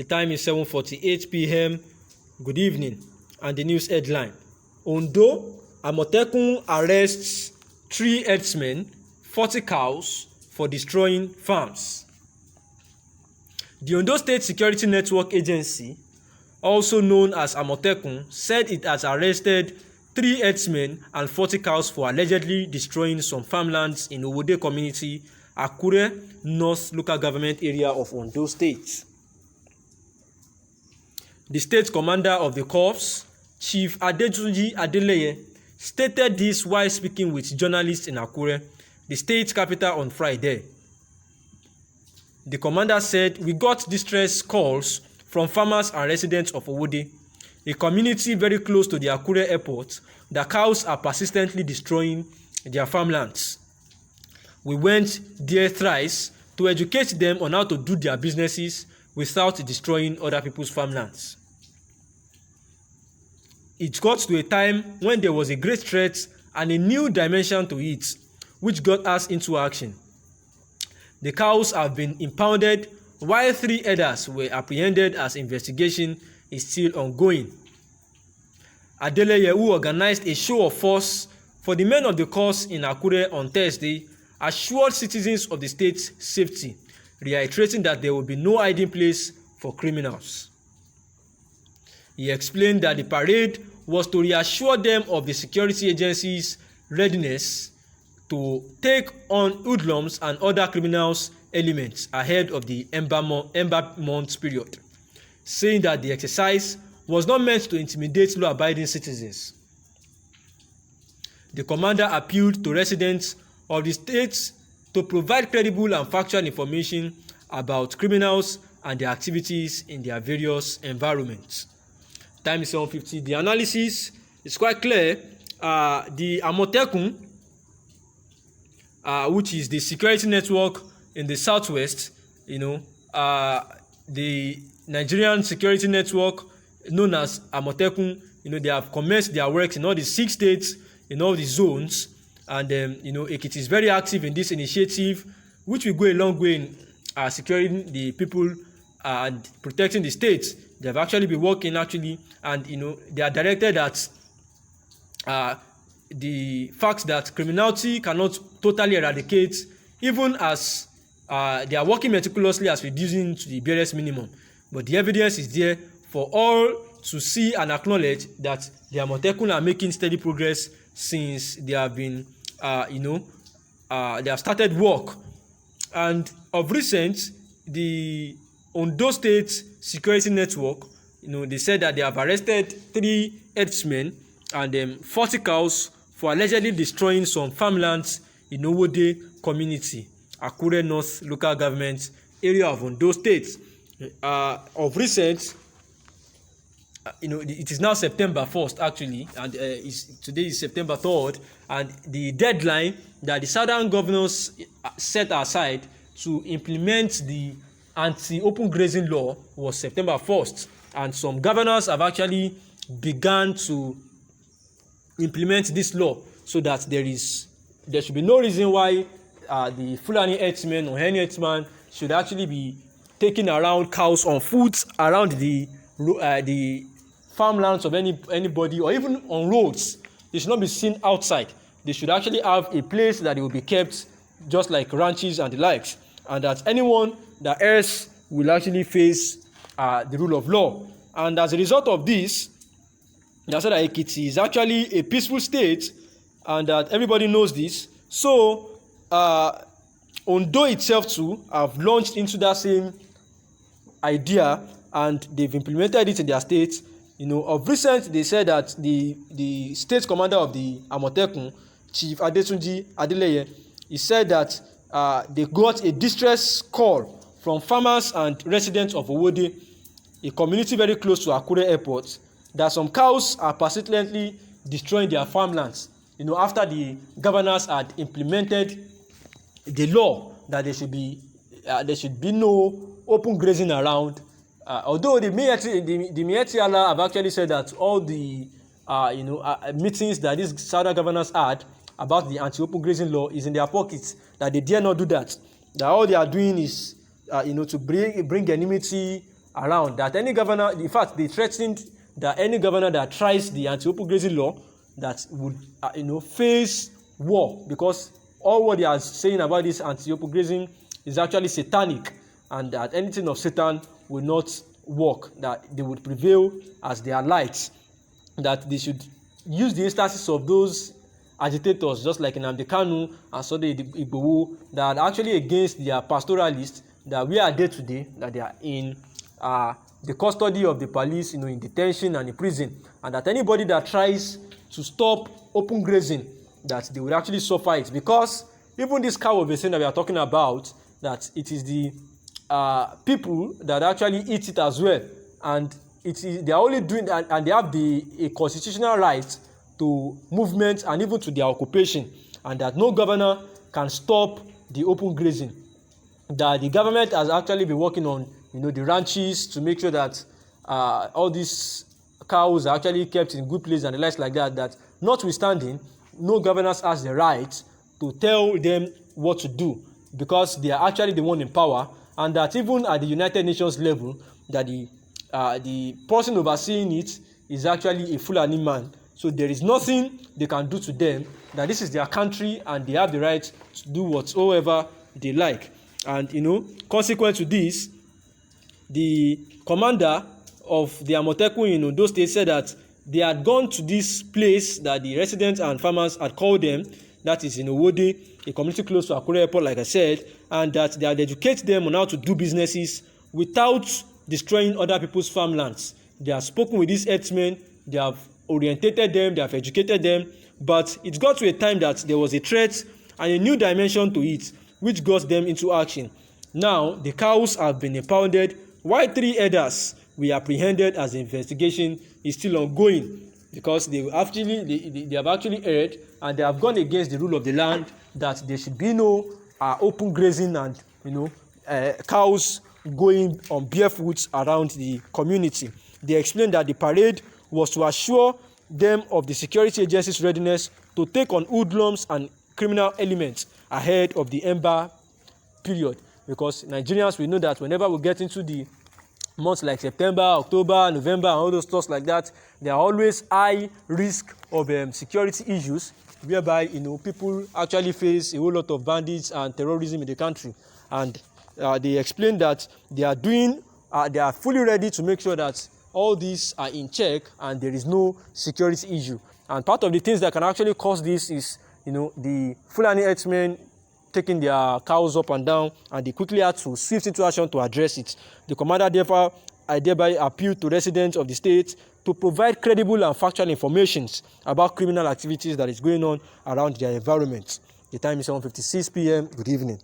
time is 7:48 p.m. Good evening. And the news headline: Ondo, Amotekun arrests 3 herdsmen, 40 cows for destroying farms. The Ondo State Security Network Agency, also known as Amotekun, said it has arrested 3 herdsmen and 40 cows for allegedly destroying some farmlands in Owode community, Akure North local government area of Ondo State. The state commander of the corps, Chief Adetunji Adeleye, stated this while speaking with journalists in Akure, the state capital, on Friday. The commander said, "We got distress calls from farmers and residents of Owode, a community very close to the Akure airport, that cows are persistently destroying their farmlands. We went there thrice to educate them on how to do their businesses without destroying other people's farmlands. It got to a time when there was a great threat and a new dimension to it, which got us into action. The cows have been impounded, while 3 herders were apprehended as investigation is still ongoing." Adeleye, who organized a show of force for the men of the corps in Akure on Thursday, assured citizens of the state's safety, reiterating that there will be no hiding place for criminals. He explained that the parade was to reassure them of the security agency's readiness to take on hoodlums and other criminals elements ahead of the Ember Month period, saying that the exercise was not meant to intimidate law-abiding citizens. The commander appealed to residents of the state to provide credible and factual information about criminals and their activities in their various environments. Time is 7:50. The analysis is quite clear. The Amotekun, which is the security network in the southwest, the Nigerian security network known as Amotekun, they have commenced their works in all the 6 states, in all the zones, and Ekiti is very active in this initiative, which will go a long way in securing the people and protecting the states. They have actually been working and they are directed at the fact that criminality cannot totally eradicate, even as they are working meticulously as reducing to the barest minimum. But the evidence is there for all to see and acknowledge that the Amotekun are making steady progress since they have been, they have started work. And of recent, the Ondo State Security Network, they said that they have arrested 3 herdsmen and 40 cows for allegedly destroying some farmlands in Owode community, Akure North local government area of Ondo State. Of recent, it is now September 1st actually, and today is September 3rd, and the deadline that the southern governors set aside to implement the anti-open grazing law was September 1st, and some governors have actually begun to implement this law, so that there should be no reason why the Fulani herdsmen or any herdsman should actually be taking around cows on foot around the farmlands of anybody, or even on roads. They should not be seen outside. They should actually have a place that they will be kept, just like ranches and the likes, and that anyone that errs will actually face the rule of law. And as a result of this, they said that Ekiti is actually a peaceful state, and that everybody knows this. So Ondo itself too have launched into that same idea, and they've implemented it in their state. Of recent, they said that the state commander of the Amotekun, Chief Adetunji Adeleye, he said that they got a distress call from farmers and residents of Owode, a community very close to Akure airport, that some cows are persistently destroying their farmlands. After the governors had implemented the law that there should be no open grazing around. Although the Miyetti Allah have actually said that all the meetings that these southern governors had about the anti-open grazing law is in their pockets, that they dare not do that. That all they are doing is to bring enmity around, that any governor, in fact, they threatened that any governor that tries the anti-open grazing law that would, face war, because all what they are saying about this anti-open grazing is actually satanic, and that anything of Satan will not work, that they would prevail as their lights, that they should use the instances of those agitators, just like in Nnamdi Kanu and Sunday Igboho, that are actually against their pastoralists, that we are there today, that they are in the custody of the police, in detention and in prison, and that anybody that tries to stop open grazing, that they will actually suffer it, because even this cow of a thing that we are talking about, that it is the people that actually eat it as well, and they are only doing that, and they have a constitutional right to movement and even to their occupation, and that no governor can stop the open grazing. That the government has actually been working on, the ranches to make sure that all these cows are actually kept in good place and the likes like that. That notwithstanding, no governors has the right to tell them what to do, because they are actually the one in power, and that even at the United Nations level, that the person overseeing it is actually a Fulani man. So there is nothing they can do to them, that this is their country and they have the right to do whatsoever they like. And, consequent to this, the commander of the Amotekun in Ondo State said that they had gone to this place that the residents and farmers had called them, that is in Owode, a community close to Akure Airport, like I said, and that they had educated them on how to do businesses without destroying other people's farmlands. They have spoken with these herdsmen, they have orientated them, they have educated them, but it got to a time that there was a threat and a new dimension to it, which got them into action. Now, the cows have been impounded, while 3 herders were apprehended as the investigation is still ongoing, because they have actually erred and they have gone against the rule of the land, that there should be no open grazing and cows going on barefoot around the community. They explained that the parade was to assure them of the security agency's readiness to take on hoodlums and criminal elements ahead of the Ember period, because Nigerians, we know that whenever we get into the months like September, October, November, and all those stuff like that, there are always high risk of security issues, whereby people actually face a whole lot of bandits and terrorism in the country. And they explained that they are fully ready to make sure that all these are in check and there is no security issue. And part of the things that can actually cause this is, the Fulani herdsmen taking their cows up and down, and they quickly had to swift into action to address it. The commander therefore thereby appealed to residents of the state to provide credible and factual information about criminal activities that is going on around their environment. The time is 7:56 p.m. Good evening.